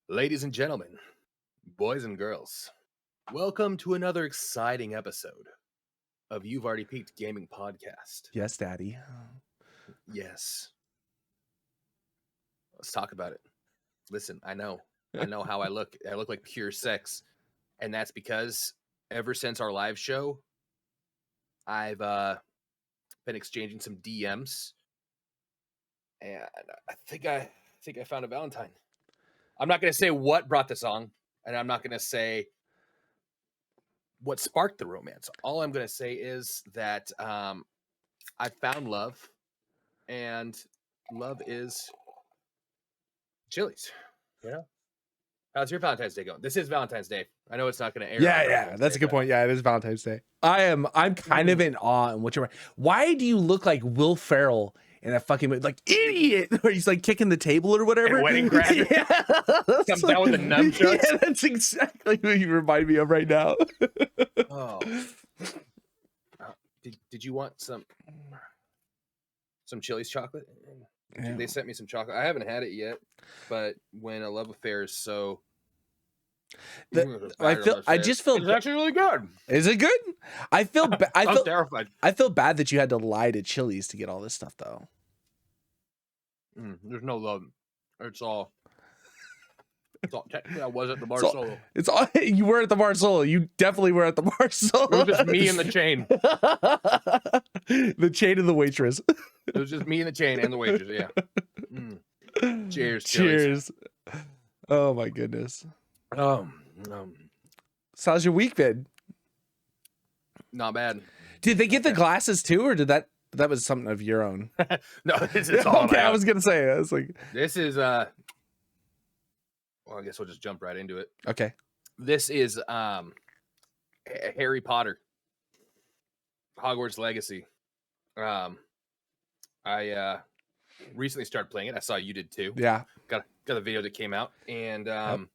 Ladies and gentlemen, boys and girls, welcome to another exciting episode of You've Already Peaked Gaming Podcast. Yes, Daddy. Yes. Let's talk about it. Listen, I know how I look. I look like pure sex. And that's because ever since our live show, I've been exchanging some DMs. And I think I found a Valentine. I'm not going to say what brought the song, and I'm not going to say what sparked the romance. All I'm going to say is that I found love, and love is Chili's. Yeah. How's your Valentine's Day going? This is Valentine's Day. I know it's not going to air. Yeah, that's a good point. Yeah, it is Valentine's Day. I'm kind of in awe and what you're. Why do you look like Will Ferrell in that fucking movie? Like idiot, where he's like kicking the table or whatever. And wedding crashers. Yeah, comes down with the nunchucks. Yeah, that's exactly what you remind me of right now. Oh, did you want some Chili's chocolate? Yeah. They sent me some chocolate. I haven't had it yet, but when a love affair is so, I just feel it's actually really good. Is it good? I feel I'm terrified. I feel bad that you had to lie to Chili's to get all this stuff though. There's no love. It's all. Technically, I was at the bar solo. It's all you were at the bar solo. You definitely were at the bar solo. It was just me and the chain. The chain and the waitress. It was just me and the chain and the waitress. Yeah. Cheers. Cheers. Oh my goodness. So how's your week been? Not bad. Did they get the glasses too, or did that was something of your own? No, this is all okay. I was gonna say I was like, this is well, I guess we'll just jump right into it. Okay. This is Harry Potter, Hogwarts Legacy. I recently started playing it. I saw you did too. Yeah. Got a video that came out, and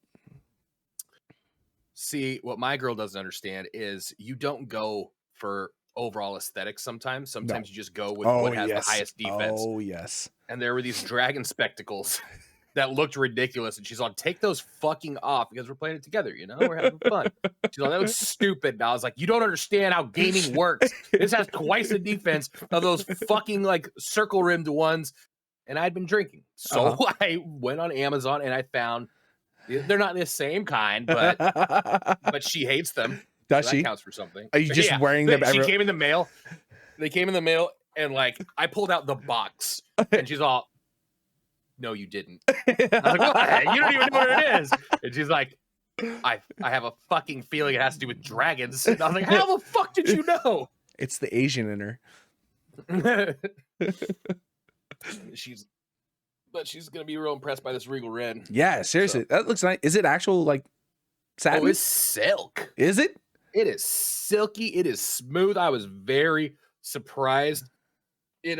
see, what my girl doesn't understand is you don't go for overall aesthetics sometimes. Sometimes you just go with what has the highest defense. Oh yes. And there were these dragon spectacles that looked ridiculous, and she's like, take those fucking off because we're playing it together, you know? We're having fun. She's like, that looks stupid. And I was like, you don't understand how gaming works. This has twice the defense of those fucking like circle rimmed ones. And I'd been drinking. So I went on Amazon and I found they're not the same kind, but she hates them. Does so she? That counts for something. Are you just wearing them? She came in the mail. They came in the mail, and like I pulled out the box, and she's all, no, you didn't. I was like, what? You don't even know what it is. And she's like, I have a fucking feeling it has to do with dragons. And I was like, how the fuck did you know? It's the Asian in her. She's gonna be real impressed by this Regal Red. Yeah, seriously, that looks nice. Is it actual like satin? Oh, it's silk. Is it? It is silky. It is smooth. I was very surprised. It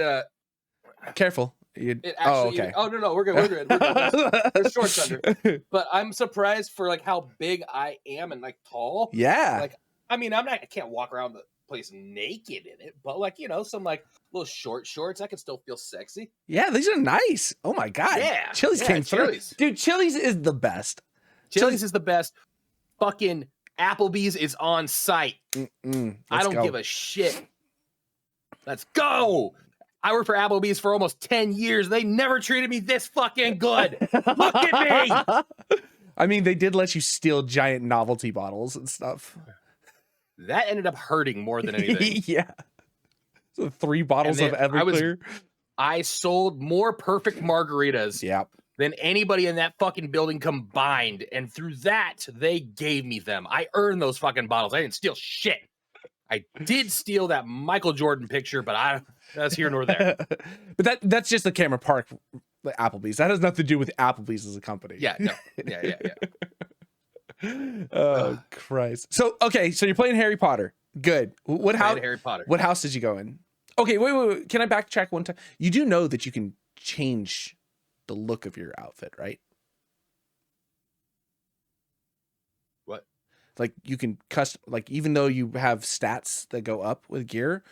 careful. It actually, okay. Oh no, we're good. We're good. There's shorts under. But I'm surprised for like how big I am and like tall. Yeah. Like, I mean, I can't walk around the place naked in it, but like, you know, some like little short shorts, I can still feel sexy. Yeah, these are nice. Oh my god. Yeah. Chili's came through. Dude, Chili's is the best. Chili's is the best. Fucking Applebee's is on site. I don't give a shit. Let's go. I worked for Applebee's for almost 10 years. They never treated me this fucking good. Look at me. I mean, they did let you steal giant novelty bottles and stuff. That ended up hurting more than anything. Yeah. So 3 bottles of Everclear. I sold more perfect margaritas than anybody in that fucking building combined. And through that, they gave me them. I earned those fucking bottles. I didn't steal shit. I did steal that Michael Jordan picture, but that's here nor there. But that's just the Camera Park Applebee's. That has nothing to do with Applebee's as a company. Yeah, no. Yeah. Oh, Christ. So, okay, so you're playing Harry Potter. Good. What Playing house? Harry Potter. What house did you go in? Okay, wait. Can I backtrack one time? You do know that you can change the look of your outfit, right? What? Like you can custom, like even though you have stats that go up with gear,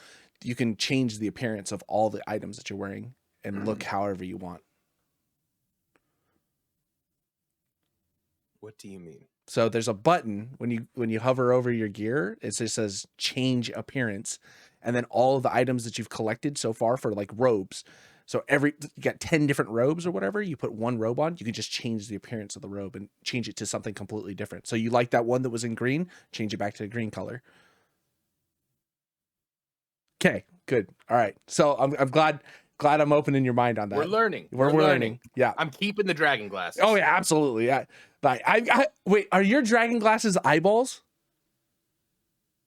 you can change the appearance of all the items that you're wearing and look however you want. What do you mean? So there's a button when you hover over your gear, it just says change appearance, and then all of the items that you've collected so far for like robes. So you got 10 different robes or whatever, you put one robe on, you can just change the appearance of the robe and change it to something completely different. So you like that one that was in green, change it back to the green color. Okay, good. All right. So I'm glad I'm opening your mind on that. We're learning. We're learning. Yeah. I'm keeping the dragon glasses. Oh yeah, absolutely. Yeah. Like wait, are your dragon glasses eyeballs?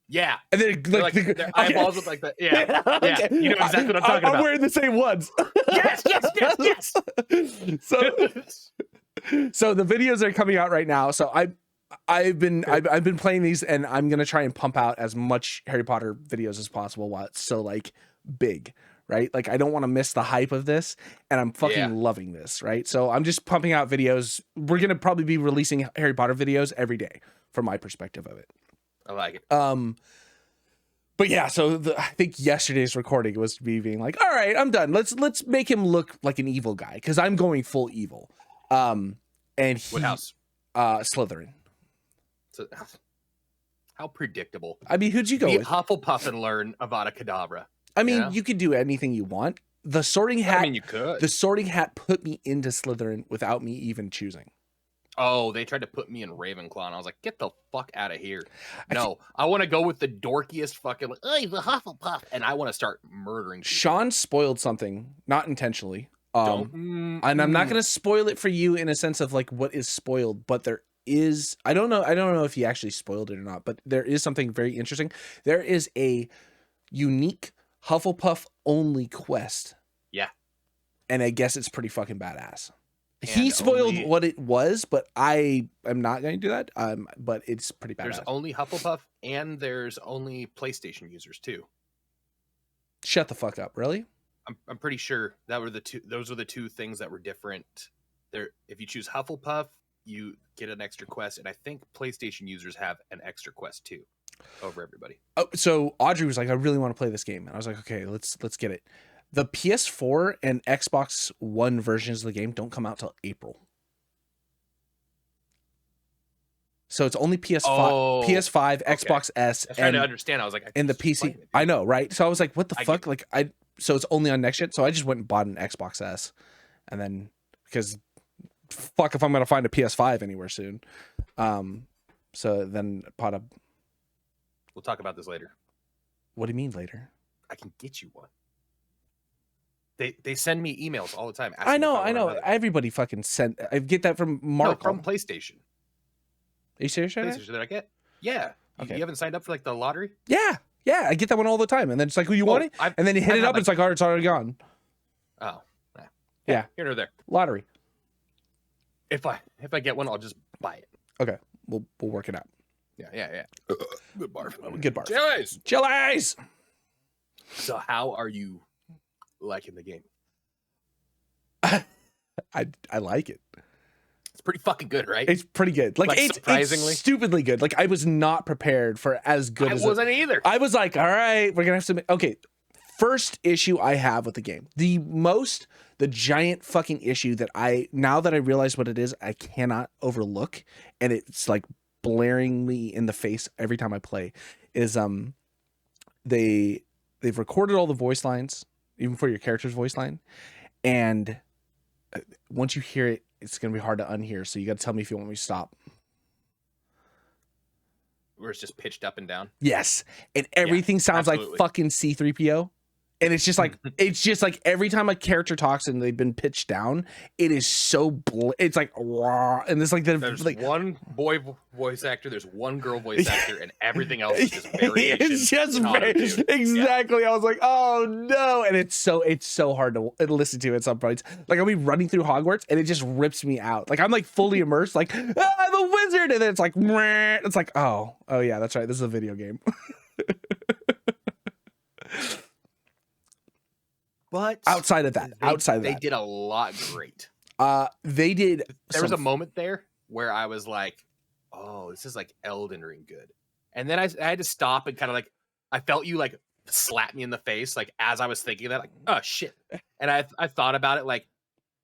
Yeah. And then Like, their eyeballs look like that. Yeah. Okay. Yeah. You know exactly what I'm talking about. I'm wearing the same ones. Yes. So the videos are coming out right now. So I've been playing these, and I'm gonna try and pump out as much Harry Potter videos as possible while it's so like big, right? Like I don't want to miss the hype of this, and I'm fucking loving this, right? So I'm just pumping out videos. We're gonna probably be releasing Harry Potter videos every day from my perspective of it. I like it. But yeah, so I think yesterday's recording was me being like, all right, I'm done. Let's make him look like an evil guy, because I'm going full evil. And what house? Slytherin. So, how predictable. I mean, who'd you go Be with? Hufflepuff and learn Avada Kedavra. I mean, you could do anything you want. The Sorting Hat. I mean, you could. The Sorting Hat put me into Slytherin without me even choosing. Oh, they tried to put me in Ravenclaw, and I was like, get the fuck out of here. No, I want to go with the dorkiest fucking, like, oh, he's a Hufflepuff, and I want to start murdering people. Sean spoiled something, not intentionally. And I'm not going to spoil it for you in a sense of like what is spoiled, but there is, I don't know if he actually spoiled it or not, but there is something very interesting. There is a unique Hufflepuff only quest. Yeah. And I guess it's pretty fucking badass. And he spoiled what it was, but I am not going to do that. But it's pretty badass. There's only Hufflepuff, and there's only PlayStation users too. Shut the fuck up! Really? I'm pretty sure that were the two. Those were the two things that were different. There, if you choose Hufflepuff, you get an extra quest, and I think PlayStation users have an extra quest too, over everybody. Oh, so Audrey was like, "I really want to play this game," and I was like, "Okay, let's get it." The PS4 and Xbox One versions of the game don't come out till April. So it's only PS5, PS5, okay. Xbox S. I was trying to understand. I was like, and the PC. I know, right? So I was like, what the fuck? Like, so it's only on next gen. So I just went and bought an Xbox S, and then because fuck if I'm gonna find a PS5 anywhere soon. So then bought a. We'll talk about this later. What do you mean later? I can get you one. They send me emails all the time. I know. Everybody fucking sent. I get that from Mark. No, from PlayStation. Are you serious? PlayStation that I get? Yeah. Okay. You haven't signed up for like the lottery? Yeah. I get that one all the time, and then it's like, "Who you want it?" And then you hit it up, and it's like, "Oh, it's already gone." Oh. Yeah. Here or there. Lottery. If I get one, I'll just buy it. Okay. We'll work it out. Yeah. Good barf. Good barf. Jellies. So how are you liking the game? I like it. It's pretty fucking good, right? It's pretty good. Like it's surprisingly stupidly good. Like I was not prepared for as good as I wasn't either. I was like, all right, we're gonna have to. Okay, first issue I have with the game, the giant fucking issue that now that I realize what it is, I cannot overlook, and it's like blaring me in the face every time I play, is they've recorded all the voice lines, even for your character's voice line, and once you hear it, it's going to be hard to unhear. So you got to tell me if you want me to stop. Where it's just pitched up and down. Yes. And everything sounds absolutely like fucking C-3PO. And it's just like every time a character talks and they've been pitched down, it is so it's like raw. And there's one boy voice actor, there's one girl voice actor, and everything else is just variation. It's just exactly. I was like, oh no, and it's so hard to listen to at some points. Like I'll be running through Hogwarts and it just rips me out. Like I'm like fully immersed, like I'm a wizard, and then it's like oh yeah, that's right. This is a video game. But outside of that, they did a lot great. They did. There was a moment there where I was like, "Oh, this is like Elden Ring good," and then I had to stop and kind of like, I felt you like slap me in the face, like as I was thinking that, like, "Oh shit," and I thought about it, like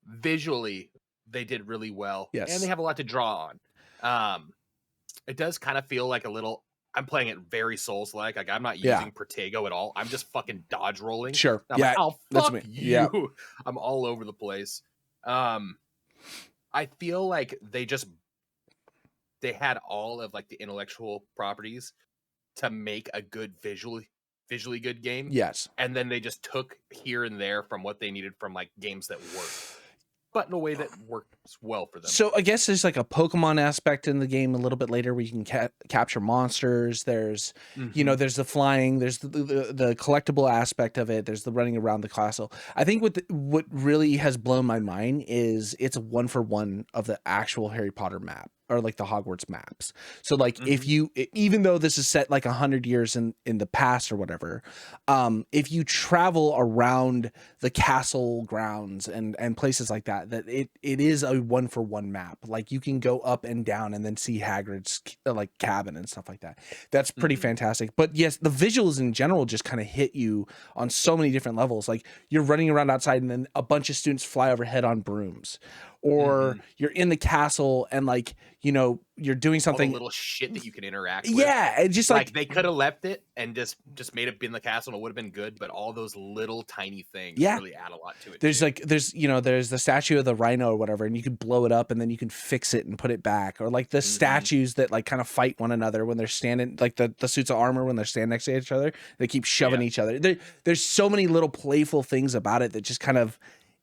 visually they did really well, Yes, and they have a lot to draw on. It does kind of feel like a little. I'm playing it very Souls-like. Like I'm not using Protego at all. I'm just fucking dodge rolling. Sure. I'm like, oh fuck you. Yeah. I'm all over the place. I feel like they had all of like the intellectual properties to make a good visually good game. Yes. And then they just took here and there from what they needed from like games that work, but in a way that works well for them. So I guess there's like a Pokemon aspect in the game a little bit later where you can capture monsters. There's, you know, there's the flying, there's the collectible aspect of it. There's the running around the castle. I think what really has blown my mind is it's a 1-for-1 of the actual Harry Potter map, or like the Hogwarts maps. So like if you, even though this is set like 100 years in the past or whatever, if you travel around the castle grounds and places like that, it is a 1-for-1 map. Like you can go up and down and then see Hagrid's like cabin and stuff like that. That's pretty fantastic. But yes, the visuals in general just kind of hit you on so many different levels. Like you're running around outside and then a bunch of students fly overhead on brooms, or you're in the castle and like, you know, you're doing something, all the little shit that you can interact with. Yeah, and just like they could have left it and just made it be in the castle and it would have been good, but all those little tiny things really add a lot to it. There's like there's the statue of the rhino or whatever, and you can blow it up and then you can fix it and put it back, or like the statues that like kind of fight one another when they're standing, like the suits of armor when they're standing next to each other, they keep shoving each other. There's so many little playful things about it that just kind of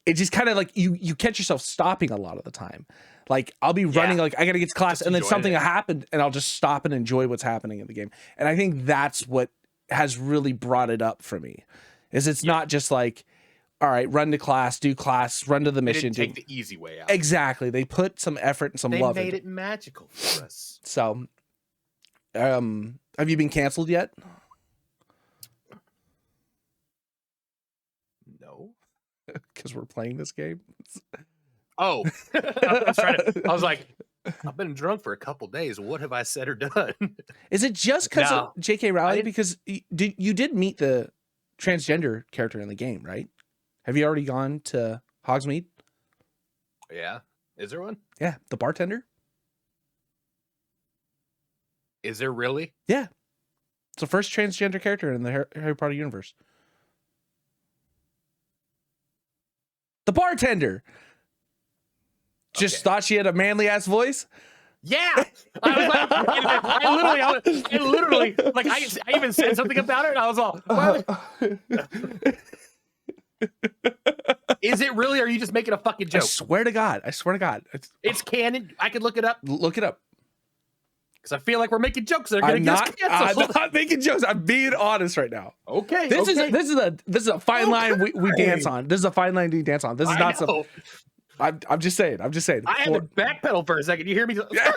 like you catch yourself stopping a lot of the time. Like I'll be running, like I gotta get to class, and then something happened and I'll just stop and enjoy what's happening in the game. And I think that's what has really brought it up for me, is it's not just like, all right, run to class, do class, run to the mission. They didn't take the easy way out. Exactly. They put some effort and some love. They made it magical for us. So, have you been canceled yet? No. Because we're playing this game. Oh, I was like, I've been drunk for a couple days. What have I said or done? Is it just because of J.K. Rowling? Because you did meet the transgender character in the game, right? Have you already gone to Hogsmeade? Yeah. Is there one? Yeah, the bartender. Is there really? Yeah. It's the first transgender character in the Harry Potter universe. The bartender. Just thought she had a manly ass voice. Yeah, I literally, like, I even said something about her, and I was all, is it really? Or are you just making a fucking joke? I swear to God. It's canon. I could look it up. Look it up. Because I feel like we're making jokes that are going to get us canceled. I'm not making jokes. I'm being honest right now. Okay. This is a fine line we dance on. This is a fine line we dance on. This is not something. I'm just saying. I had to backpedal for a second. You hear me? I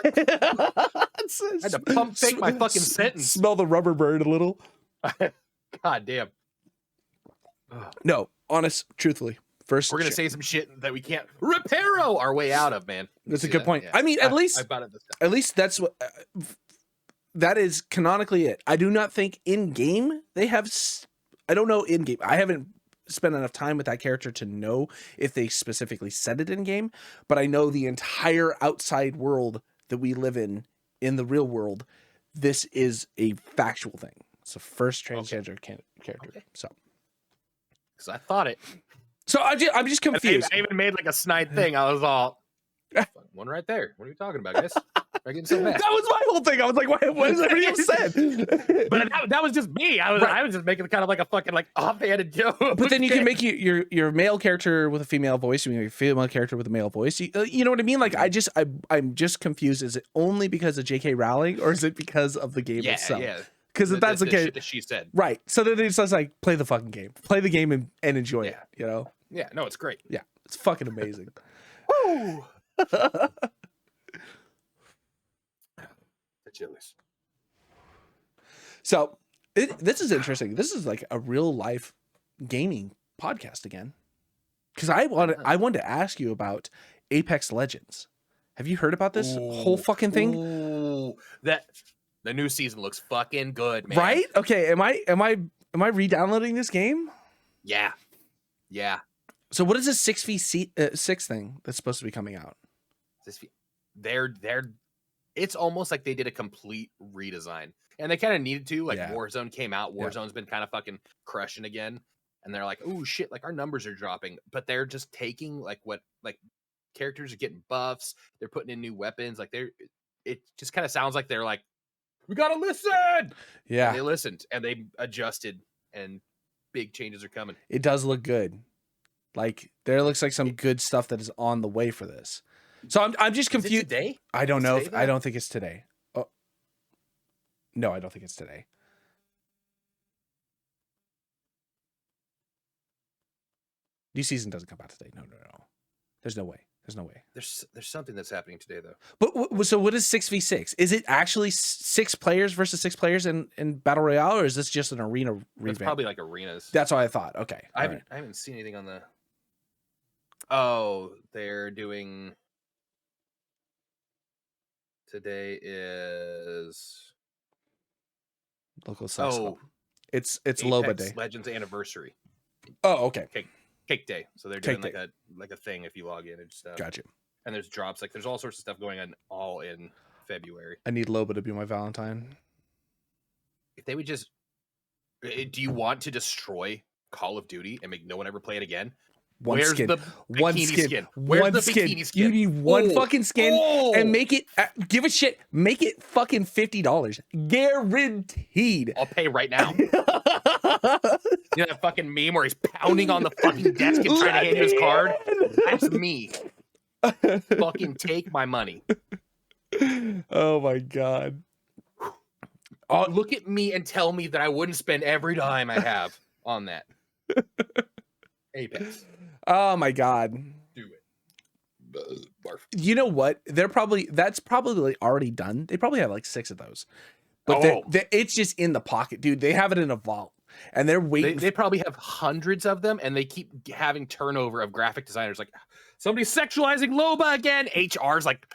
had to pump fake my fucking sentence. Smell the rubber bird a little. God damn. No, truthfully. First, we're gonna say some shit that we can't reparo our way out of, man. That's a good point. Yeah. I mean, at least that's what. That is canonically it. I do not think in game they have. I don't know in game. I haven't spent enough time with that character to know if they specifically said it in game, but I know the entire outside world that we live in the real world, this is a factual thing. It's the first transgender character. Okay. So, because I thought it. So I'm just confused. I even made like a snide thing. I was all, one right there. What are you talking about, guys? That was my whole thing. I was like, what is everybody else said? But that was just me. I was just making kind of like a fucking like offhanded joke. But then you can make your male character with a female voice. You can make a female character with a male voice. You know what I mean? Like I'm just confused. Is it only because of J.K. Rowling, or is it because of the game itself? Yeah. Because if that's the case, shit that she said, right? So then it's just like play the fucking game, play the game and enjoy it. You know? Yeah. No, it's great. Yeah, it's fucking amazing. Woo! The chilies. So This is interesting. This is like a real life gaming podcast again. Because I wanted to ask you about Apex Legends. Have you heard about this whole fucking thing? Ooh, the new season looks fucking good, man. Right? Okay. Am I re-downloading this game? Yeah. Yeah. So what is this 6v6 thing that's supposed to be coming out? It's almost like they did a complete redesign, and they kind of needed to. Like Warzone came out, Warzone's been kind of fucking crushing again, and they're like, oh shit, like our numbers are dropping, but they're just taking like characters are getting buffs, they're putting in new weapons, like it just kind of sounds like they're like, we gotta listen. Yeah, and they listened and they adjusted, and big changes are coming. It does look good. Like there looks like some good stuff that is on the way for this. So I'm just confused. Is it today? I don't know. I don't think it's today. Oh, no, I don't think it's today. New season doesn't come out today. No. There's no way. There's something that's happening today though. But so what is 6v6? Is it actually 6 players versus 6 players in Battle Royale, or is this just an arena revamp? It's probably like arenas. That's what I thought. Okay. I haven't seen anything on the. Oh, they're doing. Today is local sucks. It's Loba Day. Legends anniversary. Oh, okay. Cake Day. So they're doing like a thing if you log in and stuff. Gotcha. And there's drops, like there's all sorts of stuff going on all in February. I need Loba to be my Valentine. If they would just, do you want to destroy Call of Duty and make no one ever play it again? Where's the bikini skin? Where's the bikini skin? You need one fucking skin and make it. Give a shit. Make it fucking $50, guaranteed. I'll pay right now. You know that fucking meme where he's pounding on the fucking desk and trying to hand you his card? That's me. Fucking take my money. Oh my god. Look at me and tell me that I wouldn't spend every dime I have on that. Apex. Oh my god. Do it. Barf. You know what? That's probably already done. They probably have like 6 of those. But it's just in the pocket, dude. They have it in a vault. And they're waiting. They probably have hundreds of them, and they keep having turnover of graphic designers. Like, somebody's sexualizing Loba again. HR's like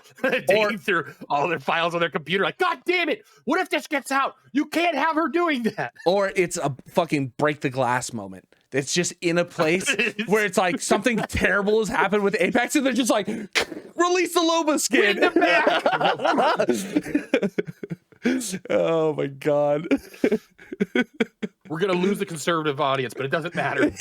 digging through all their files on their computer. Like, God damn it! What if this gets out? You can't have her doing that. Or it's a fucking break the glass moment. It's just in a place where it's like something terrible has happened with Apex, and they're just like, release the Loba skin. Bring them back. Oh my god. We're gonna lose the conservative audience, but it doesn't matter.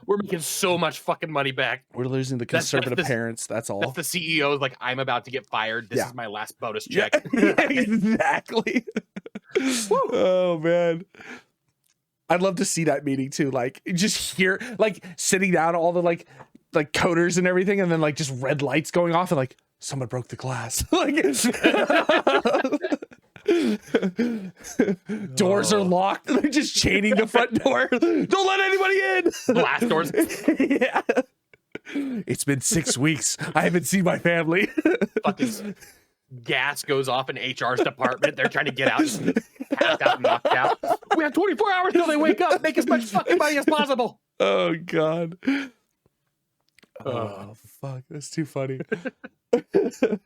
We're making so much fucking money back. We're losing the conservative parents. That's all. That's the CEO's like, I'm about to get fired. This is my last bonus check. Yeah, exactly. Oh man. I'd love to see that meeting too. Like just hear like sitting down all the like coders and everything, and then like just red lights going off and like someone broke the glass. Like doors are locked. They're just chaining the front door. Don't let anybody in. Blast doors. Yeah. It's been 6 weeks. I haven't seen my family. Fucking gas goes off in HR's department. They're trying to get out. Passed out, knocked out. We have 24 hours till they wake up. Make as much fucking money as possible. Oh god. Oh fuck. That's too funny. What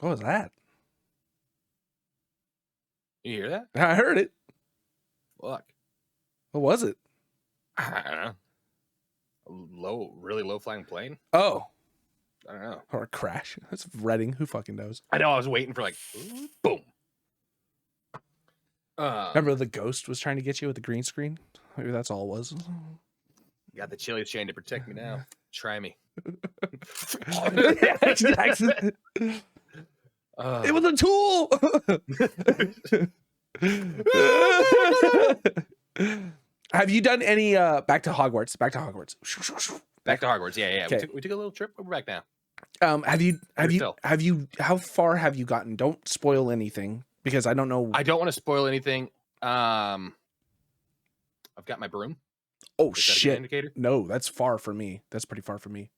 was that? You hear that? I heard it. Fuck. What was it? I don't know. Really low flying plane? Oh. I don't know. Or a crash. That's Reading. Who fucking knows? I know. I was waiting for like, boom. Remember the ghost was trying to get you with the green screen? Maybe that's all it was. Got the chili chain to protect me now. Try me. It was a tool. Have you done any back to Hogwarts? Back to Hogwarts. Yeah. Okay. We took a little trip. We're back now. Have you how far have you gotten? Don't spoil anything because I don't know. I don't want to spoil anything. I've got my broom. Oh shit. Indicator? No, that's far from me. That's pretty far from me.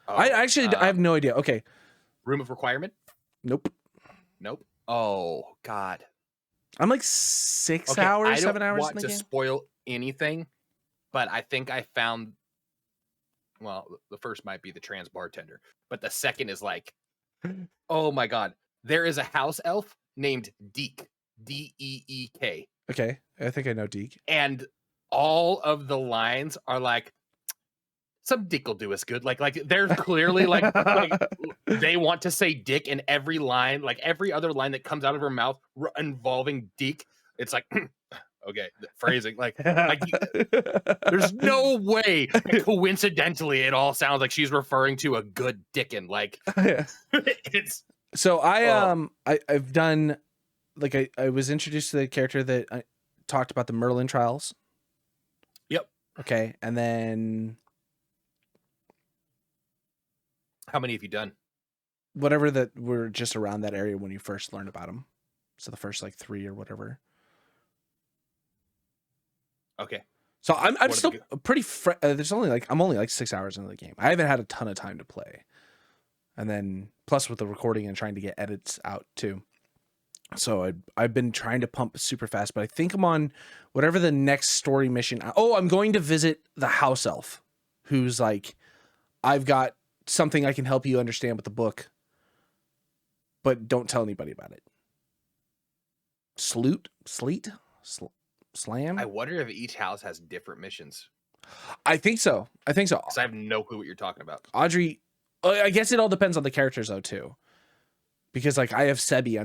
Oh, I have no idea. Okay. Room of requirement? Nope. Oh God. I'm like 6 Okay, hours, I 7 don't hours in want the to game. spoil anything, but I think I found. Well, the first might be the trans bartender, but the second is like, oh my god, there is a house elf named Deek, Deek, Okay, I think I know Deke. and all of the lines are like, some dick will do us good. Like they're clearly like they want to say dick in every line, like every other line that comes out of her mouth involving dick. It's like, okay, the phrasing, like there's no way coincidentally it all sounds like she's referring to a good dickin'. Like it's So I've done, like, I was introduced to the character that I talked about, the Merlin trials. Yep. Okay, and then how many have you done? whatever that were just around that area when you first learned about them. So the first like 3 or whatever. Okay. So I'm What still pretty there's only like I'm only like 6 hours into the game. I haven't had a ton of time to play. And then plus with the recording and trying to get edits out too. So I've been trying to pump super fast, but I think I'm on whatever the next story mission. Oh, I'm going to visit the house elf who's like, I've got something I can help you understand with the book, but don't tell anybody about it. Slam? I wonder if each house has different missions. I think so. Because I have no clue what you're talking about. Audrey, I guess it all depends on the characters though too. Because like I have Sebi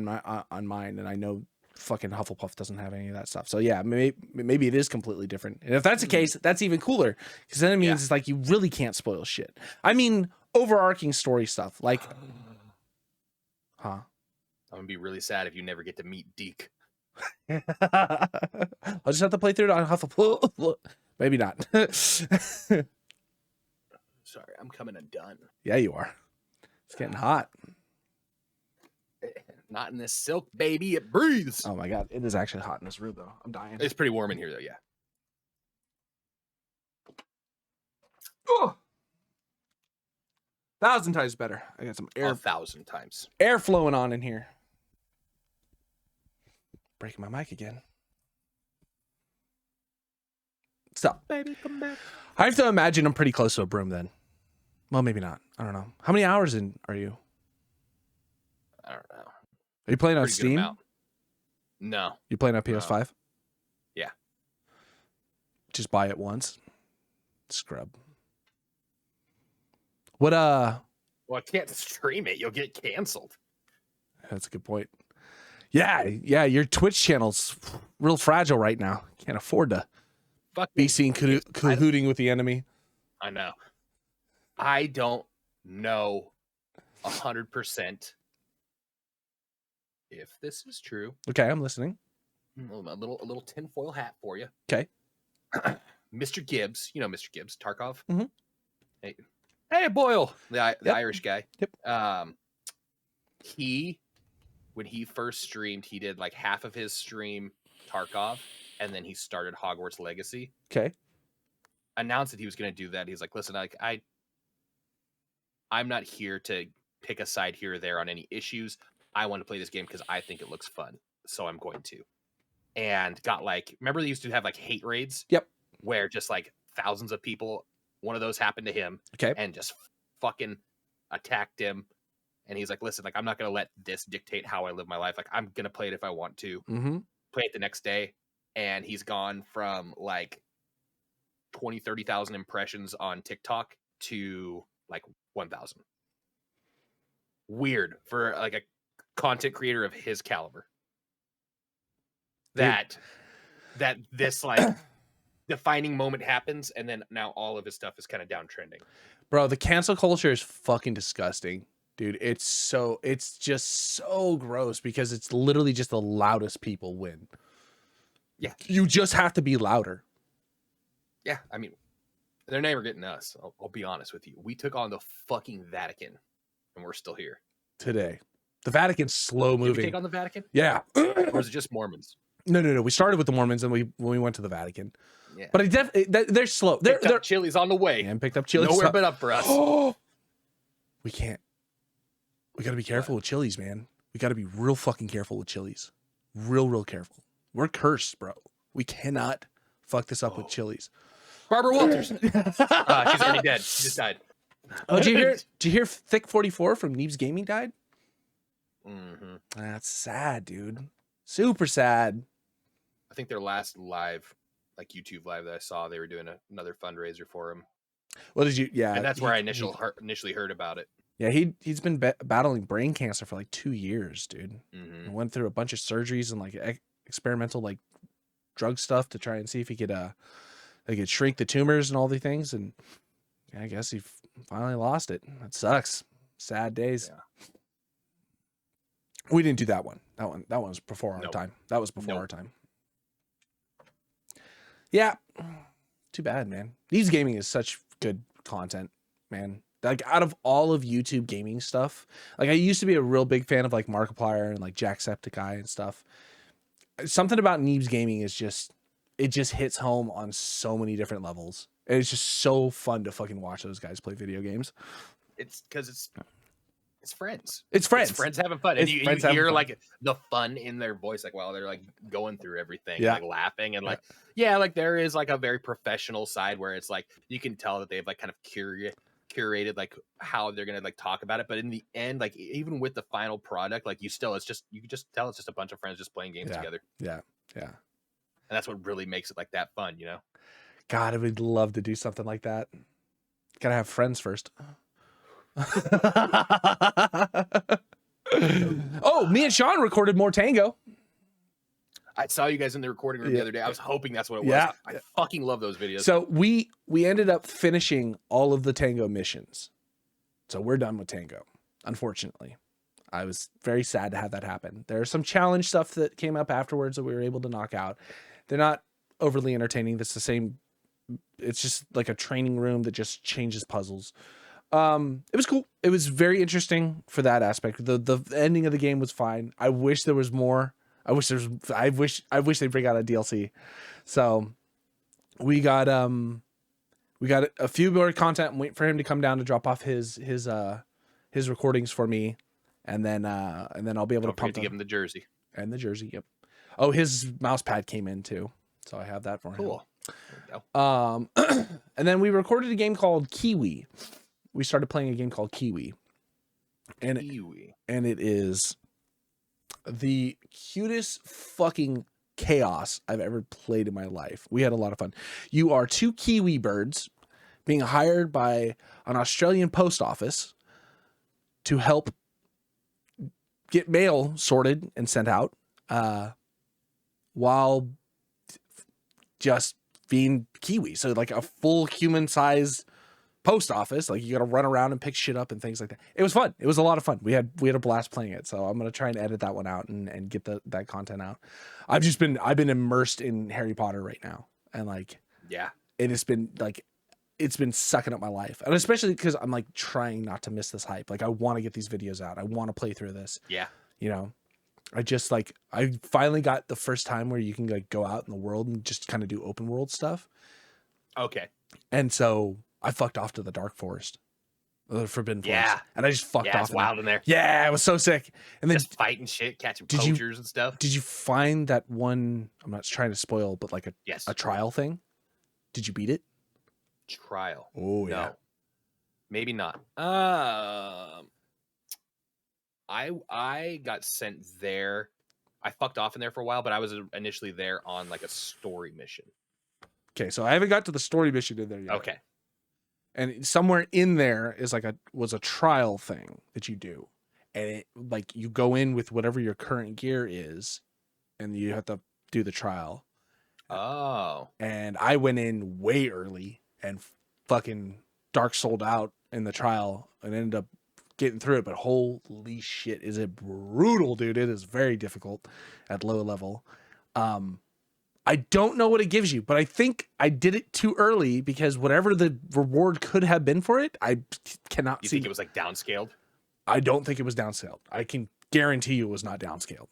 on mine, and I know fucking Hufflepuff doesn't have any of that stuff. So yeah, maybe it is completely different. And if that's the case, that's even cooler, because then it means it's like you really can't spoil shit. I mean, overarching story stuff like, I'm gonna be really sad if you never get to meet Deke. I'll just have to play through it on Hufflepuff. Maybe not. Sorry, I'm coming undone. Yeah, you are. It's getting hot. Not in this silk, baby. It breathes. Oh my god, it is actually hot in this room though. I'm dying. It's pretty warm in here though. Yeah. Oh, 1,000 times better. I got some air. 1,000 times. Air flowing on in here. Breaking my mic again. Stop. Baby, come back. I have to imagine I'm pretty close to a broom then. Well, maybe not. I don't know. How many hours in are you? I don't know. Are you playing on Pretty good Steam? amount. No. You playing on PS5? Yeah. Just buy it once. Scrub. What Well, I can't stream it. You'll get canceled. That's a good point. Yeah, your Twitch channel's real fragile right now. Can't afford to be seen cahooting with the enemy. I know. I don't know 100% if this is true. Okay, I'm listening. A little tinfoil hat for you. Okay. Mr. Gibbs, you know Mr. Gibbs, Tarkov. Mhm. Hey, Boyle, the Irish guy. Yep. When he first streamed, he did like half of his stream Tarkov, and then he started Hogwarts Legacy. Okay. Announced that he was going to do that. He's like, listen, I'm not here to pick a side here or there on any issues. I want to play this game because I think it looks fun, so I'm going to. And got like, remember they used to have like hate raids? Yep. Where just like thousands of people, one of those happened to him. Okay. And just fucking attacked him. And he's like, listen, like, I'm not going to let this dictate how I live my life. Like, I'm going to play it if I want to. Mm-hmm. Play it the next day. And he's gone from like 20, 30,000 impressions on TikTok to like 1,000. Weird for like a content creator of his caliber. That this like defining moment happens, and then now all of his stuff is kind of downtrending. Bro, the cancel culture is fucking disgusting. Dude, it's just so gross because it's literally just the loudest people win. Yeah. You just have to be louder. Yeah, I mean, they're never getting us. I'll be honest with you. We took on the fucking Vatican, and we're still here. Today. The Vatican's slow moving. Did we take on the Vatican? Yeah. Or is it just Mormons? No. We started with the Mormons, and when we went to the Vatican. Yeah. But they're slow. They're Chili's on the way. and picked up Chili's. Nowhere but up for us. We can't. We got to be careful with Chili's, man. We got to be real fucking careful with Chili's. real careful. We're cursed, bro. We cannot fuck this up with Chili's. Barbara Walters. She's already dead. She just died. Oh, did you hear Thick 44 from Neebs Gaming died? Mm-hmm. That's sad, dude. Super sad. I think their last live, like YouTube live that I saw, they were doing another fundraiser for him. What did you? Yeah, and that's where I initially heard about it. Yeah, he's been battling brain cancer for like 2 years, dude. Mm-hmm. He went through a bunch of surgeries and like experimental like drug stuff to try and see if he could shrink the tumors and all the things. And yeah, I guess he finally lost it. That sucks. Sad days. Yeah. We didn't do that one. That one was before our time. That was before our time. Yeah. Too bad, man. These gaming is such good content, man. Like out of all of YouTube gaming stuff, like I used to be a real big fan of like Markiplier and like Jacksepticeye and stuff. Something about Neebs Gaming is it just hits home on so many different levels. And it's just so fun to fucking watch those guys play video games. It's because it's friends. It's friends. It's friends having fun. And you hear like the fun in their voice, like while they're like going through everything, like laughing and like, like there is like a very professional side where it's like you can tell that they've like kind of curated like how they're gonna like talk about it, but in the end, like even with the final product, like you can just tell it's just a bunch of friends just playing games together. Yeah. And that's what really makes it like that fun, you know? God, I would love to do something like that. Gotta have friends first. Oh, me and Sean recorded more Tango. I saw you guys in the recording room the other day. I was hoping that's what it was. Yeah. I fucking love those videos. So we ended up finishing all of the Tango missions. So we're done with Tango, unfortunately. I was very sad to have that happen. There's some challenge stuff that came up afterwards that we were able to knock out. They're not overly entertaining. That's the same. It's just like a training room that just changes puzzles. It was cool. It was very interesting for that aspect. The ending of the game was fine. I wish there was more. I wish they'd bring out a DLC. So we got a few more content and wait for him to come down to drop off his recordings for me. And then I'll be able to give him the jersey. And the jersey, yep. Oh, his mouse pad came in too. So I have that for him. Cool. And then we recorded a game called Kiwi. We started playing a game called Kiwi. And it is the cutest fucking chaos I've ever played in my life. We had a lot of fun. You are 2 kiwi birds being hired by an Australian post office to help get mail sorted and sent out while just being kiwi. So like a full human-sized post office, like you got to run around and pick shit up and things like that. It was fun. It was a lot of fun. We had a blast playing it. So I'm going to try and edit that one out and get that content out. I've been immersed in Harry Potter right now. And like, it has been like, it's been sucking up my life. And especially because I'm like trying not to miss this hype. Like I want to get these videos out. I want to play through this. Yeah. You know, I finally got the first time where you can like go out in the world and just kind of do open world stuff. Okay. And so I fucked off to the Dark Forest, the Forbidden Forest, and I just fucked off. It's wild in there. Yeah, it was so sick. And then just fighting shit, catching poachers and stuff. Did you find that one? I'm not trying to spoil, but like a trial thing. Did you beat it? Trial? Oh yeah. No, maybe not. I got sent there. I fucked off in there for a while, but I was initially there on like a story mission. Okay, so I haven't got to the story mission in there yet. Okay. And somewhere in there is was a trial thing that you do. And it like you go in with whatever your current gear is and you have to do the trial. Oh. And I went in way early and fucking dark sold out in the trial and ended up getting through it. But holy shit, is it brutal, dude. It is very difficult at low level. I don't know what it gives you, but I think I did it too early because whatever the reward could have been for it, I cannot see. You think it was like downscaled? I don't think it was downscaled. I can guarantee you it was not downscaled.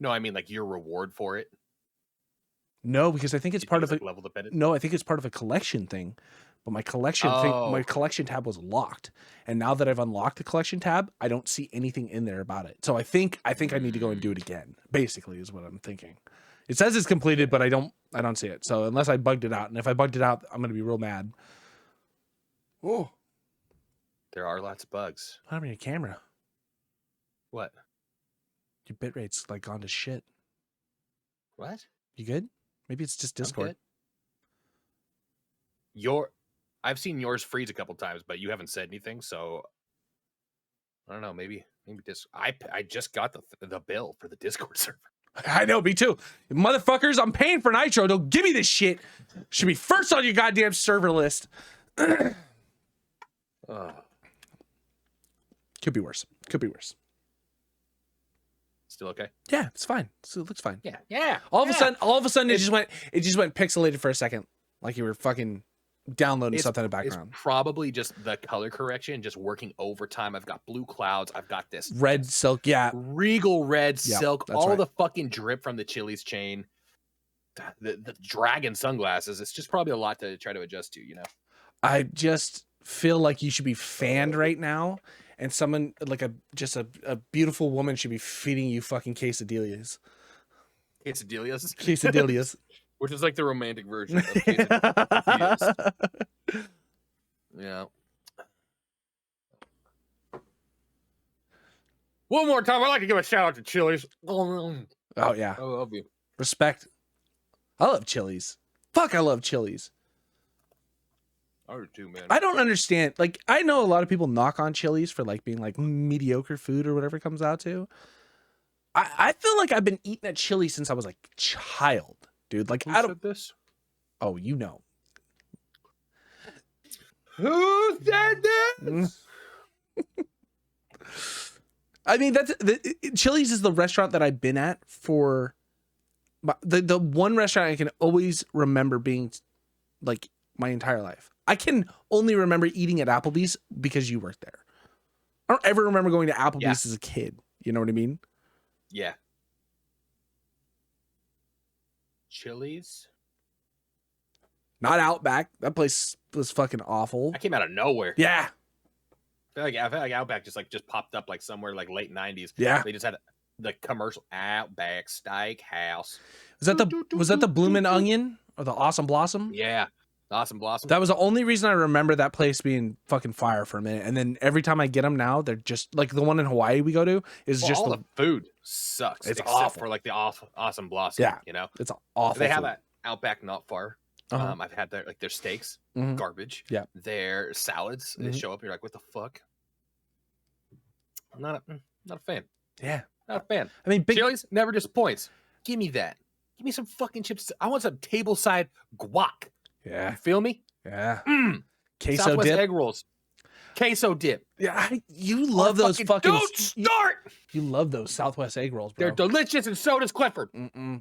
No, I mean like your reward for it. No, because I think it's part of a level dependent. No, I think it's part of a collection thing. but my collection my collection tab was locked. And now that I've unlocked the collection tab, I don't see anything in there about it. So I think I need to go and do it again. Basically, is what I'm thinking. It says it's completed, but I don't see it. So unless I bugged it out, and if I bugged it out, I'm gonna be real mad. Oh, there are lots of bugs. What happened to your camera? What? Your bitrate's like gone to shit. What? You good? Maybe it's just Discord. I've seen yours freeze a couple times, but you haven't said anything, so I don't know. Maybe I just got the bill for the Discord server. I know, me too. Motherfuckers, I'm paying for Nitro. Don't give me this shit. Should be first on your goddamn server list. Could be worse. Could be worse. Still okay? Yeah, it's fine. It looks fine. Yeah. All of a sudden, it just went pixelated for a second, like you were fucking downloading something in the background. It's probably just the color correction, just working overtime. I've got blue clouds. I've got this red silk, regal red silk. All right. The fucking drip from the Chili's chain. The dragon sunglasses. It's just probably a lot to try to adjust to, you know. I just feel like you should be fanned right now, and someone like a beautiful woman should be feeding you fucking quesadillas. Quesadillas. Which is like the romantic version of quesadillas. Yeah. One more time, I'd like to give a shout out to Chili's. Oh yeah. I love you. Respect. I love Chili's. Fuck, I love Chili's. I do too, man. I don't understand. Like, I know a lot of people knock on Chili's for like being like mediocre food or whatever it comes out to. I feel like I've been eating at Chili's since I was like a child, dude. Like, Who said this? Oh, you know. Who said this? I mean, Chili's is the restaurant that I've been at for the one restaurant I can always remember being like my entire life. I can only remember eating at Applebee's because you worked there. I don't ever remember going to Applebee's as a kid. You know what I mean? Yeah. Chili's? Not Outback. That place was fucking awful. I came out of nowhere. Yeah. I feel like Outback just popped up like somewhere like late 90s. Yeah. They just had the commercial Outback Steakhouse. Was that the Bloomin' Onion or the Awesome Blossom? Yeah. Awesome Blossom. That was the only reason I remember that place being fucking fire for a minute. And then every time I get them now, they're just like the one in Hawaii we go to is just all the food sucks. It's except awful for like the Awesome Blossom. Yeah. You know, it's awful. They have an Outback not far. Uh-huh. I've had their steaks, garbage. Yeah. Their salads, they show up. You're like, what the fuck? I'm not a fan. Yeah. Not a fan. I mean, Chili's never disappoints. Give me that. Give me some fucking chips. I want some tableside guac. Yeah. You feel me? Yeah. Queso Southwest dip. Egg rolls. Queso dip. Yeah, you love those fucking. Don't start. You love those Southwest egg rolls, bro. They're delicious, and so does Clifford.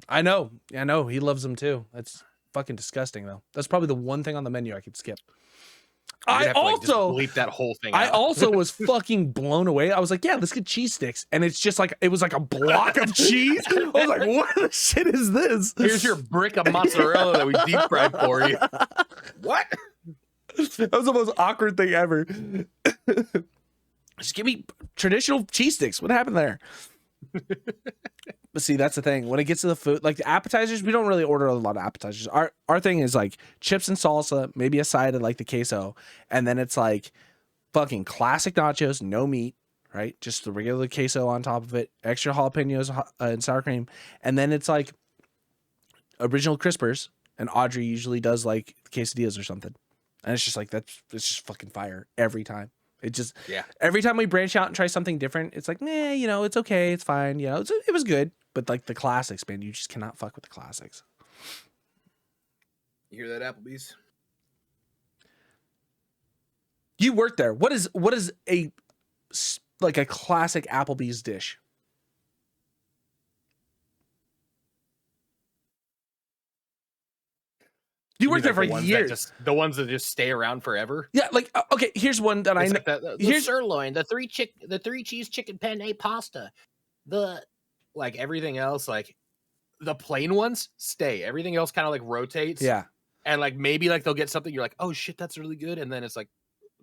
I know. He loves them too. That's fucking disgusting, though. That's probably the one thing on the menu I could skip. I also bleep that whole thing out. I also was fucking blown away. I was like, yeah, let's get cheese sticks. And it's just like, it was like a block of cheese. I was like, what the shit is this? Here's your brick of mozzarella that we deep fried for you. What? That was the most awkward thing ever. Just give me traditional cheese sticks. What happened there? But see, that's the thing. When it gets to the food, like the appetizers, we don't really order a lot of appetizers. Our thing is like chips and salsa, maybe a side of like the queso, and then it's like fucking classic nachos, no meat, right? Just the regular queso on top of it, extra jalapenos and sour cream, and then it's like original crispers. And Audrey usually does like quesadillas or something, and it's just like it's just fucking fire every time. It just every time we branch out and try something different, it's like, it's okay, it's fine, it was good. But like the classics, man, you just cannot fuck with the classics. You hear that, Applebee's? You work there. What is a classic Applebee's dish? You worked there for years. The ones that just stay around forever. Yeah, like okay. Here's one that I know. Like here's sirloin, the three cheese chicken penne pasta, everything else, like the plain ones stay. Everything else kind of like rotates. Yeah, And like maybe like they'll get something you're like, oh shit, that's really good, and then it's like,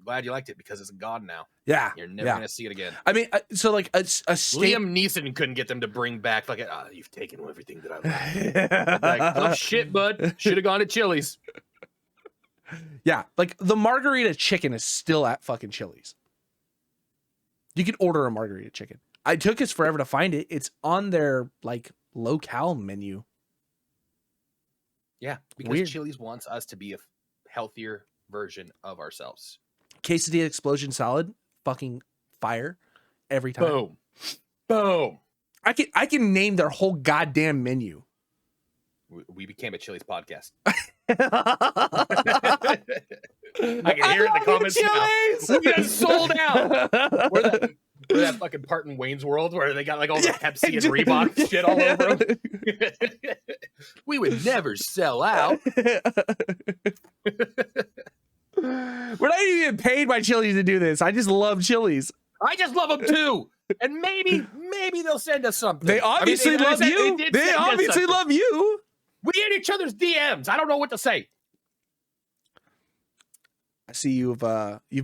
glad you liked it because it's gone now. Yeah, you're never gonna see it again. I mean, so like a Liam Neeson couldn't get them to bring back like, you've taken everything that I like. Like, oh shit, bud, should have gone to Chili's. Yeah, like the margarita chicken is still at fucking Chili's. You can order a margarita chicken. I took us forever to find it. It's on their like locale menu. Yeah, because Chili's wants us to be a healthier version of ourselves. Quesadilla explosion salad, fucking fire every time. Boom. Boom. I can name their whole goddamn menu. We became a Chili's podcast. I can hear it in the comments now. We got sold out. We're that fucking part in Wayne's World where they got like all the Pepsi and Reebok shit all over them. We would never sell out. We're not even paid by Chili's to do this. I just love Chili's. I just love them too. And maybe they'll send us something. They obviously love you. They obviously love you. We in each other's DMs. I don't know what to say. I see you've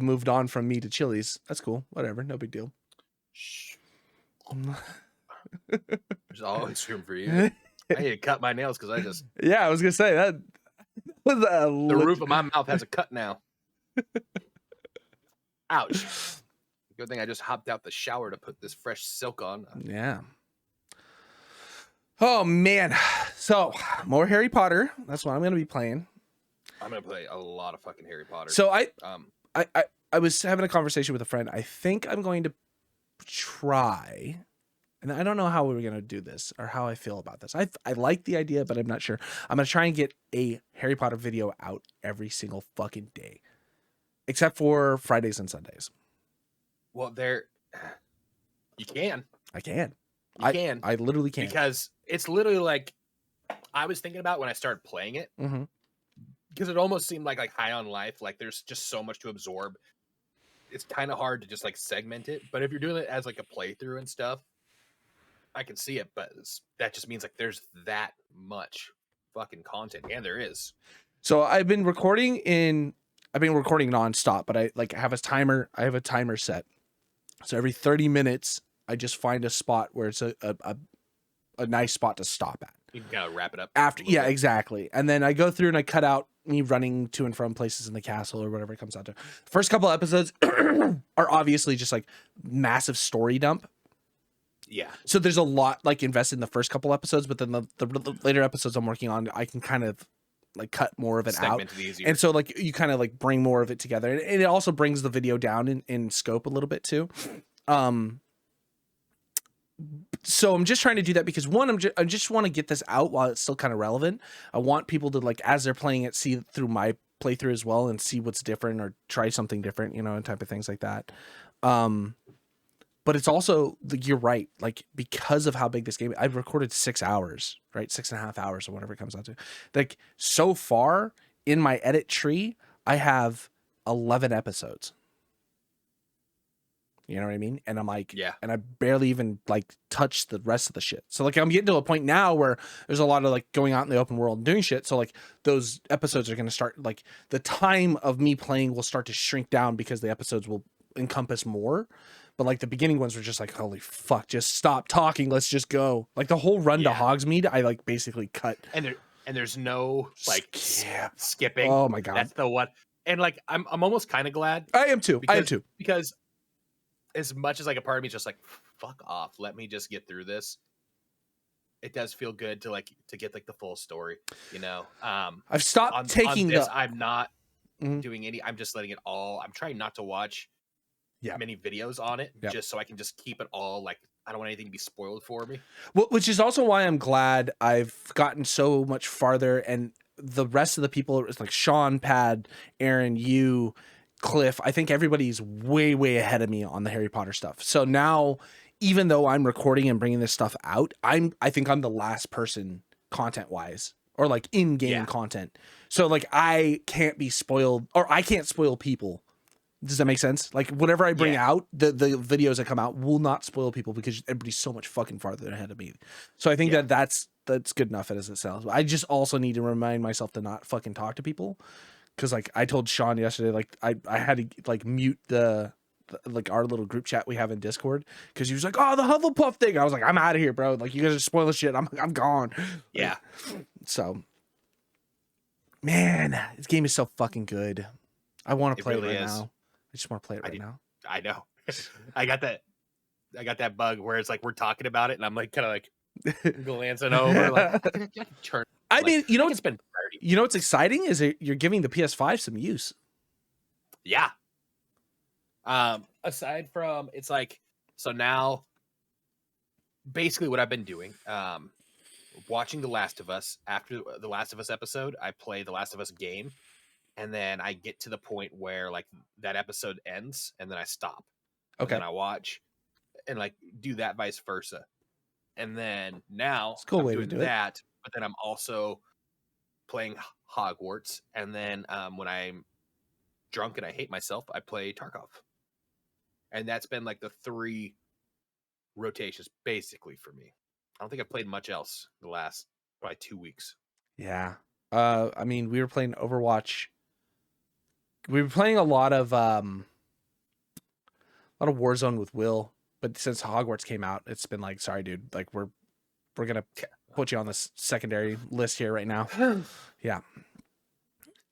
moved on from me to Chili's. That's cool. Whatever. No big deal. Shh. There's always room for you. I need to cut my nails because I just... Yeah, I was going to say that was the roof of my mouth has a cut now. Ouch. Good thing I just hopped out the shower to put this fresh silk on. Yeah. Oh, man. So, more Harry Potter. That's what I'm going to be playing. I'm going to play a lot of fucking Harry Potter. So, I was having a conversation with a friend. I think I'm going to try, and I don't know how we're going to do this or how I feel about this. I like the idea, but I'm not sure. I'm going to try and get a Harry Potter video out every single fucking day, except for Fridays and Sundays. Well, you can. I can. You can. I literally can. Because it's literally like I was thinking about when I started playing it. Mm-hmm. Because it almost seemed like High on Life. Like there's just so much to absorb. It's kind of hard to just like segment it. But if you're doing it as like a playthrough and stuff, I can see it. But that just means like there's that much fucking content, and there is. So I've been recording nonstop, but I have a timer. I have a timer set. So every 30 minutes, I just find a spot where it's a nice spot to stop at. You can kind of wrap it up. Yeah, exactly. And then I go through and I cut out me running to and from places in the castle or whatever it comes out to. First couple episodes are obviously just like massive story dump. Yeah. So there's a lot like invested in the first couple episodes, but then the later episodes I'm working on, I can kind of like cut more of it out. And so like you kind of like bring more of it together. And it also brings the video down in scope a little bit too. So I'm just trying to do that because one, I just want to get this out while it's still kind of relevant. I want people to like, as they're playing it, see it through my playthrough as well and see what's different or try something different, you know, and type of things like that. But it's also like, you're right. Like because of how big this game, I've recorded 6 hours, right? 6.5 hours or whatever it comes out to. Like so far in my edit tree, I have 11 episodes. You know what I mean? And I'm like, yeah. And I barely even like touch the rest of the shit. So like I'm getting to a point now where there's a lot of like going out in the open world and doing shit. So like those episodes are going to start, like the time of me playing will start to shrink down because the episodes will encompass more. But like the beginning ones were just like, holy fuck, just stop talking. Let's just go. Like the whole run to Hogsmeade, I like basically cut. And there's no like skipping. Oh my God. That's the one. And like, I'm almost kind of glad. I am too. Because as much as like a part of me is just like, fuck off, let me just get through this. It does feel good to get like the full story, you know. I've stopped taking this. I'm not doing any. I'm just letting it all. I'm trying not to watch many videos on it, just so I can just keep it all. Like I don't want anything to be spoiled for me. Well, which is also why I'm glad I've gotten so much farther, and the rest of the people, it's like Sean, Pad, Aaron, you, Cliff, I think everybody's way ahead of me on the Harry Potter stuff. So now, even though I'm recording and bringing this stuff out, I think I'm the last person content wise or like in-game content. So like I can't be spoiled, or I can't spoil people. Does that make sense? Like whatever I bring out, the videos that come out will not spoil people because everybody's so much fucking farther ahead of me. So I think that's that's good enough as it sounds. I just also need to remind myself to not fucking talk to people, because like I told Sean yesterday, like I had to like mute the like our little group chat we have in Discord, because he was like, oh, the Hufflepuff thing. I was like, I'm out of here, bro. Like, you guys are spoiling shit. I'm gone. Yeah. So, man, this game is so fucking good. I want to play really it right is. now. I just want to play it right now. I know. I got that bug where it's like we're talking about it, and I'm like kind of like glancing over, like I can turn. I mean, you know, it's been 30. You know what's exciting is that you're giving the PS5 some use. Yeah. Aside from, it's like, so now basically what I've been doing, watching The Last of Us. After the Last of Us episode, I play the Last of Us game, and then I get to the point where like that episode ends, and then I stop. Okay. And then I watch and like do that vice versa. And then now it's a cool I'm way doing to do that, but then I'm also playing Hogwarts. And then when I'm drunk and I hate myself, I play Tarkov. And that's been like the 3 rotations basically for me. I don't think I've played much else the last probably 2 weeks. Yeah. I mean, we were playing Overwatch. We were playing a lot of Warzone with Will, but since Hogwarts came out, it's been like, sorry, dude, like we're gonna put you on this secondary list here right now. Yeah.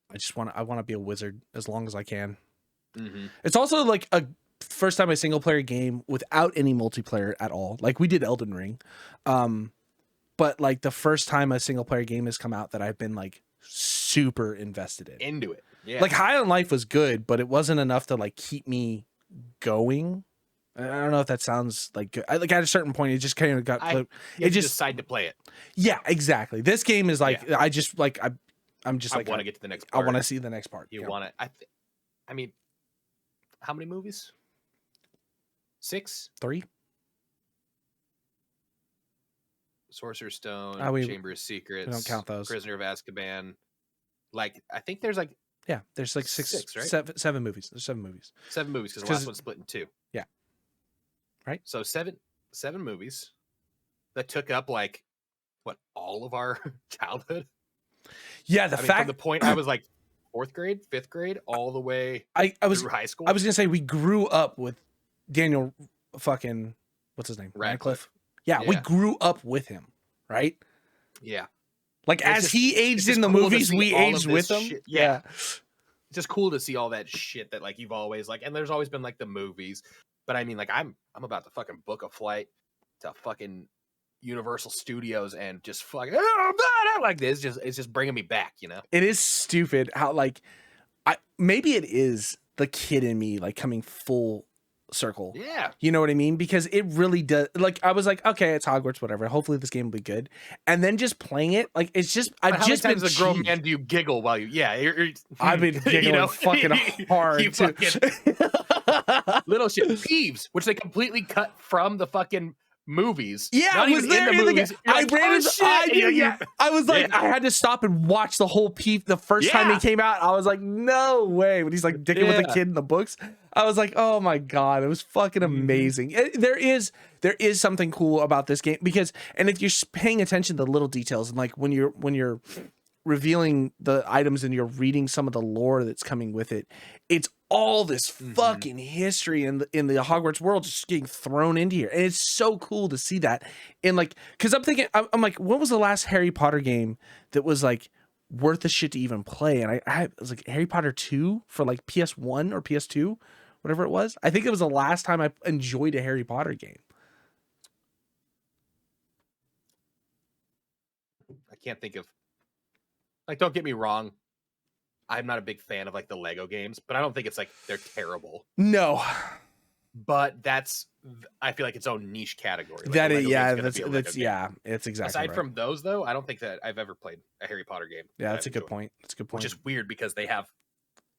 I want to be a wizard as long as I can. Mm-hmm. It's also like a first time a single player game without any multiplayer at all. Like we did Elden Ring. But like the first time a single player game has come out that I've been like super invested in. Into it. Yeah. Like High on Life was good, but it wasn't enough to like keep me going. I don't know if that sounds like good. Like at a certain point it just kind of got it just decide to play it. Yeah, exactly. This game is like I just like I'm just like I want to get to the next part. I want to see the next part. You want to I mean, how many movies? 6? 3? Sorcerer's Stone, Chamber of Secrets. We don't count those. Prisoner of Azkaban. Like, I think there's like... Yeah, there's like 6, right? 7 movies. There's 7 movies. 7 movies, because the last one's split in 2. Yeah. Right? So 7 movies that took up like, what, all of our childhood? Yeah, from the point I was like 4th grade, 5th grade, all the way through high school. I was going to say we grew up with Daniel fucking, what's his name? Radcliffe. Yeah, we grew up with him, right? Yeah. Like as he aged in the movies, we aged with him. Yeah. It's just cool to see all that shit that like you've always like, and there's always been like the movies, but I mean like I'm about to fucking book a flight to fucking Universal Studios and just fucking like this. It's just bringing me back, you know? It is stupid how like maybe it is the kid in me like coming full circle. Yeah. You know what I mean? Because it really does. Like I was like, okay, it's Hogwarts, whatever. Hopefully this game will be good. And then just playing it, like it's just I've just been as a grown man do you giggle while you I've been giggling fucking hard too. Little shit peeves, which they completely cut from the fucking movies. Yeah, not even in the movies. I was like, I had to stop and watch the whole peep the first time he came out. I was like, no way. When he's like dicking with the kid in the books, I was like, oh my god, it was fucking amazing. There is something cool about this game because, and if you're paying attention to the little details and like when you're revealing the items and you're reading some of the lore that's coming with it, it's all this fucking history in the Hogwarts world just getting thrown into here, and it's so cool to see that. And like, because I'm thinking, I'm like, what was the last Harry Potter game that was like worth the shit to even play? And I was like Harry Potter 2 for like PS1 or PS2, whatever it was. I think it was the last time I enjoyed a Harry Potter game. I can't think of. Like, don't get me wrong. I'm not a big fan of like the Lego games, but I don't think it's like they're terrible. No. But I feel like its own niche category. Like that is, it's exactly Aside right. from those though, I don't think that I've ever played a Harry Potter game. Yeah, that's a good point. That's a good point. Which is weird because they have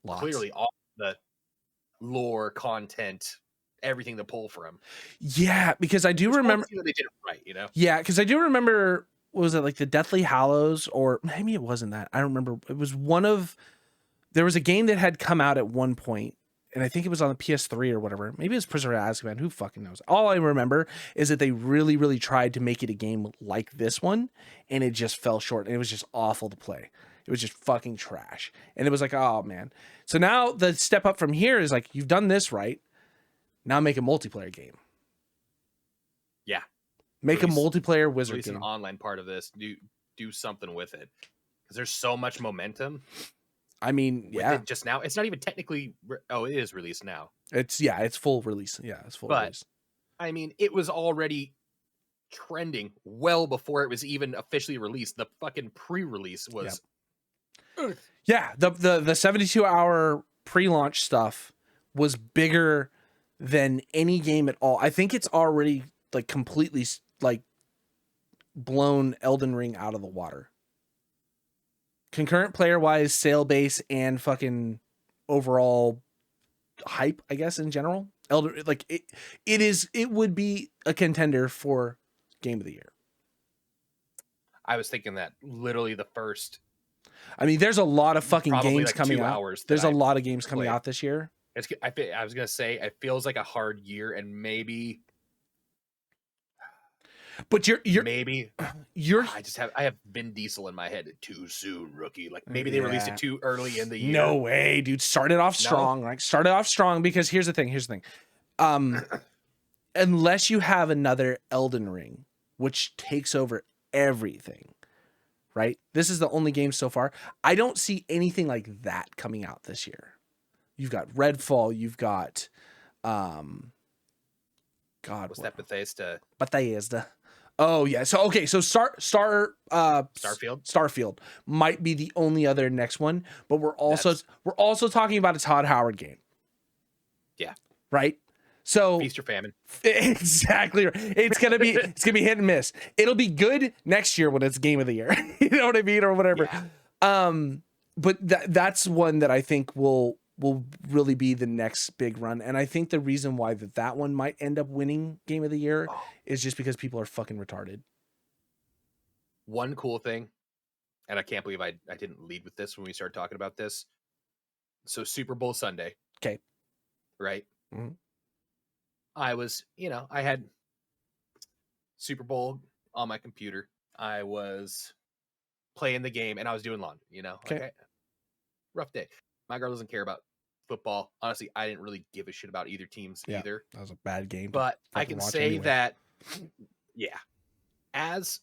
lots. Clearly all the lore, content, everything to pull from. Yeah, because I do remember they did it right, you know? Yeah, because I do remember, what was it, like the Deathly Hallows, or maybe it wasn't that. I don't remember. It was there was a game that had come out at one point, and I think it was on the PS3 or whatever. Maybe it was Prisoner of Azkaban. Who fucking knows? All I remember is that they really, really tried to make it a game like this one, and it just fell short. And it was just awful to play. It was just fucking trash. And it was like, oh man. So now the step up from here is like, you've done this right. Now make a multiplayer game. Yeah. Make a multiplayer wizard game. An online part of this. Do something with it. Because there's so much momentum. I mean, yeah. Just now, it's not even technically. It is released now. It's full release. Yeah, it's full release. I mean, it was already trending well before it was even officially released. The fucking pre-release was. Yeah, the 72-hour pre-launch stuff was bigger than any game at all. I think it's already like completely like blown Elden Ring out of the water. Concurrent player wise, sale base, and fucking overall hype, I guess, in general. It would be a contender for Game of the Year. I was thinking that literally the first. I mean, there's a lot of fucking games coming out. There's a lot of games coming out this year. I was gonna say it feels like a hard year, and maybe. But I have Vin Diesel in my head. Too soon, rookie. Like maybe they released it too early in the year. No way, dude. Started off strong. Like started off strong because here's the thing. Unless you have another Elden Ring, which takes over everything, right? This is the only game so far. I don't see anything like that coming out this year. You've got Redfall. You've got, God, what's that Bethesda? Bethesda. Oh yeah. So okay. So Starfield might be the only other next one, but we're also talking about a Todd Howard game. Yeah. Right. So feast or famine. Exactly. It's gonna be hit and miss. It'll be good next year when it's Game of the Year. You know what I mean, or whatever. Yeah. But that's one that I think will really be the next big run. And I think the reason why that one might end up winning Game of the Year is just because people are fucking retarded. One cool thing, and I can't believe I didn't lead with this when we started talking about this. So Super Bowl Sunday. Okay. Right? Mm-hmm. I had Super Bowl on my computer. I was playing the game and I was doing laundry, Okay. Rough day. My girl doesn't care about football. Honestly, I didn't really give a shit about either teams either. That was a bad game. But I can say that, as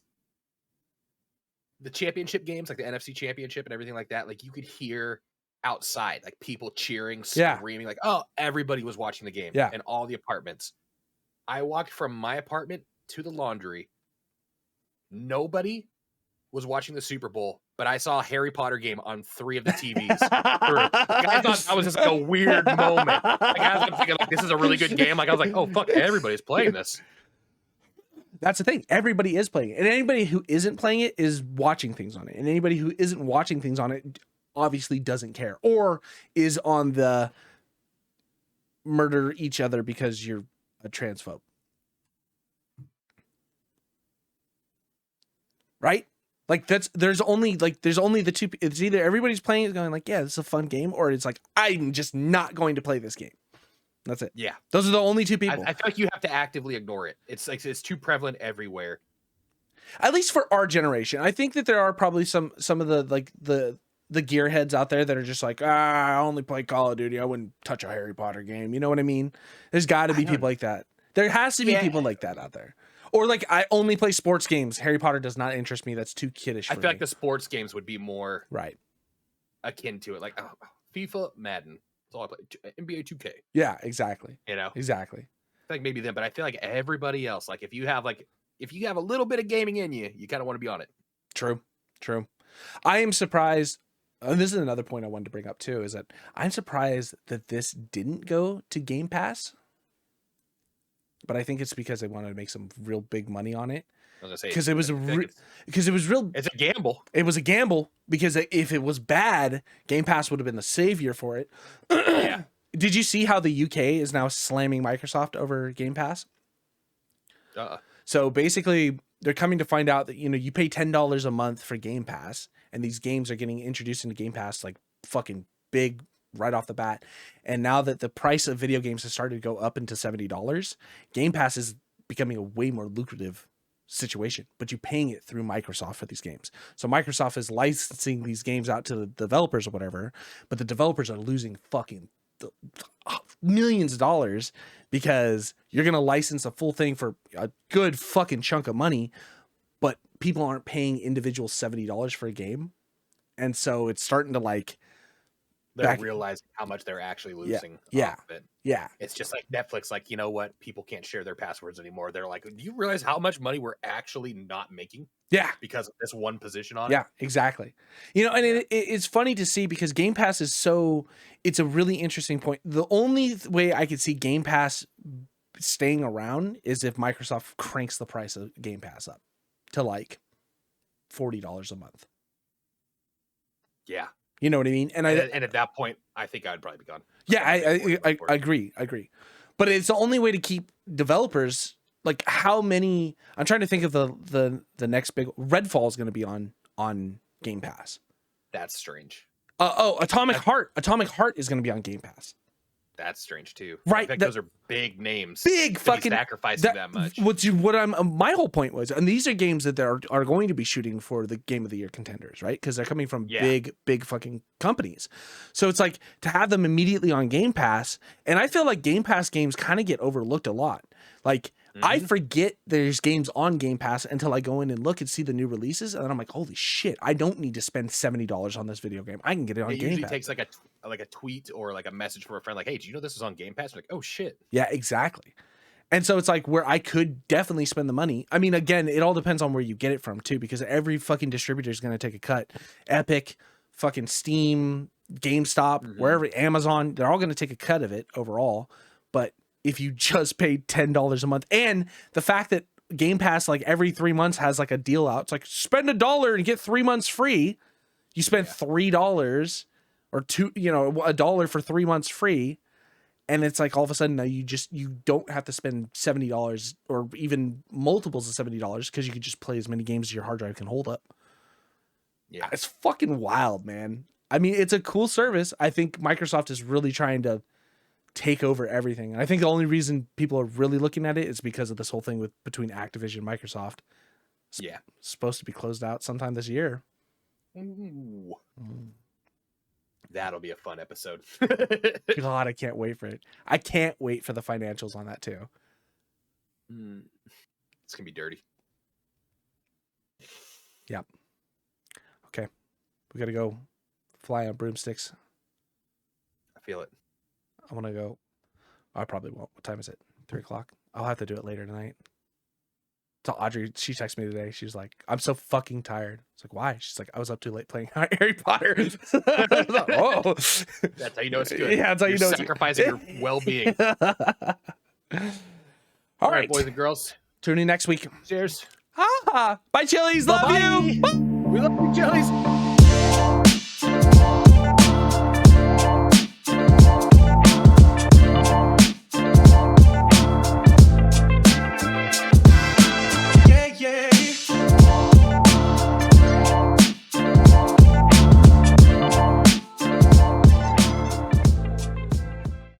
the championship games, like the NFC Championship and everything like that, like you could hear outside, like people cheering, screaming, like, oh, everybody was watching the game in all the apartments. I walked from my apartment to the laundry. Nobody was watching the Super Bowl, but I saw a Harry Potter game on 3 of the TVs. I thought that was just like a weird moment. Like I was thinking, like, this is a really good game. Like I was like, oh fuck, everybody's playing this. That's the thing. Everybody is playing it, and anybody who isn't playing it is watching things on it, and anybody who isn't watching things on it obviously doesn't care or is on the murder each other because you're a transphobe. Right? Like there's only the two. It's either everybody's playing it going like, yeah, this is a fun game, or it's like, I'm just not going to play this game. That's it. Yeah. Those are the only two people. I feel like you have to actively ignore it. It's like, it's too prevalent everywhere. At least for our generation. I think that there are probably some of the, like the gearheads out there that are just like, I only play Call of Duty. I wouldn't touch a Harry Potter game. You know what I mean? There's got to be people like that. There has to be people like that out there. Or like, I only play sports games. Harry Potter does not interest me. That's too kiddish for me. I feel like the sports games would be more akin to it. Like FIFA, Madden. That's all I play. NBA 2K. Yeah, exactly. I Exactly. feel like maybe them, but I feel like everybody else, like if you have a little bit of gaming in you, you kind of want to be on it. True. I am surprised. And this is another point I wanted to bring up too, is that I'm surprised that this didn't go to Game Pass. But I think it's because they wanted to make some real big money on it. Because it was It's a gamble. It was a gamble because if it was bad, Game Pass would have been the savior for it. Yeah. Did you see how the UK is now slamming Microsoft over Game Pass? So basically, they're coming to find out that, you pay $10 a month for Game Pass, and these games are getting introduced into Game Pass like fucking big right off the bat. And now that the price of video games has started to go up into $70, Game Pass is becoming a way more lucrative situation, but you're paying it through Microsoft for these games. So Microsoft is licensing these games out to the developers or whatever, but the developers are losing fucking millions of dollars because you're going to license a full thing for a good fucking chunk of money, but people aren't paying individual $70 for a game. And so it's starting to like, they're realizing how much they're actually losing. Yeah. Off of it. Yeah. It's just like Netflix, like, you know what? People can't share their passwords anymore. They're like, do you realize how much money we're actually not making? Yeah. Because of this one position on it? Yeah, exactly. You know, and it's funny to see because Game Pass is so, it's a really interesting point. The only way I could see Game Pass staying around is if Microsoft cranks the price of Game Pass up to like $40 a month. Yeah. You know what I mean? And at that point, I think I'd probably be gone. Yeah, I agree. But it's the only way to keep developers, like how many, I'm trying to think of the next big, Redfall is going to be on Game Pass. That's strange. Atomic Heart is going to be on Game Pass. That's strange too. Right. Those are big names. Big fucking sacrificing that much. My whole point was, and these are games that are going to be shooting for the Game of the Year contenders, right? Because they're coming from big fucking companies. So it's like to have them immediately on Game Pass, and I feel like Game Pass games kind of get overlooked a lot. Like I forget there's games on Game Pass until I go in and look and see the new releases, and then I'm like, holy shit, I don't need to spend $70 on this video game. I can get it on Game Pass. It usually takes like a tweet or like a message from a friend, like, hey, do you know this is on Game Pass? You're like, oh shit. Yeah, exactly. And so it's like where I could definitely spend the money. I mean, again, it all depends on where you get it from too, because every fucking distributor is going to take a cut. Epic, fucking Steam, GameStop, wherever, Amazon, they're all going to take a cut of it overall. But if you just pay $10 a month, and the fact that Game Pass like every 3 months has like a deal out, it's like spend $1 and get 3 months free. You spend $3 or $1 for 3 months free, and it's like all of a sudden now you don't have to spend $70 or even multiples of $70 because you can just play as many games as your hard drive can hold up. Yeah, it's fucking wild, man. I mean, it's a cool service. I think Microsoft is really trying to take over everything. And I think the only reason people are really looking at it is because of this whole thing between Activision and Microsoft. Yeah. Supposed to be closed out sometime this year. Ooh. That'll be a fun episode. God, I can't wait for it. I can't wait for the financials on that too. It's gonna be dirty. Yep. Okay. We gotta go fly on broomsticks. I feel it. I want to go. I probably won't. What time is it? 3:00. I'll have to do it later tonight. So Audrey, she texted me today. She's like, I'm so fucking tired. It's like, why? She's like, I was up too late playing Harry Potter. Like, oh, that's how you know it's good. Yeah, that's how you know sacrificing your well-being. All right, boys and girls. Tune in next week. Cheers. Bye, Chili's. Love you. We love you, Chili's.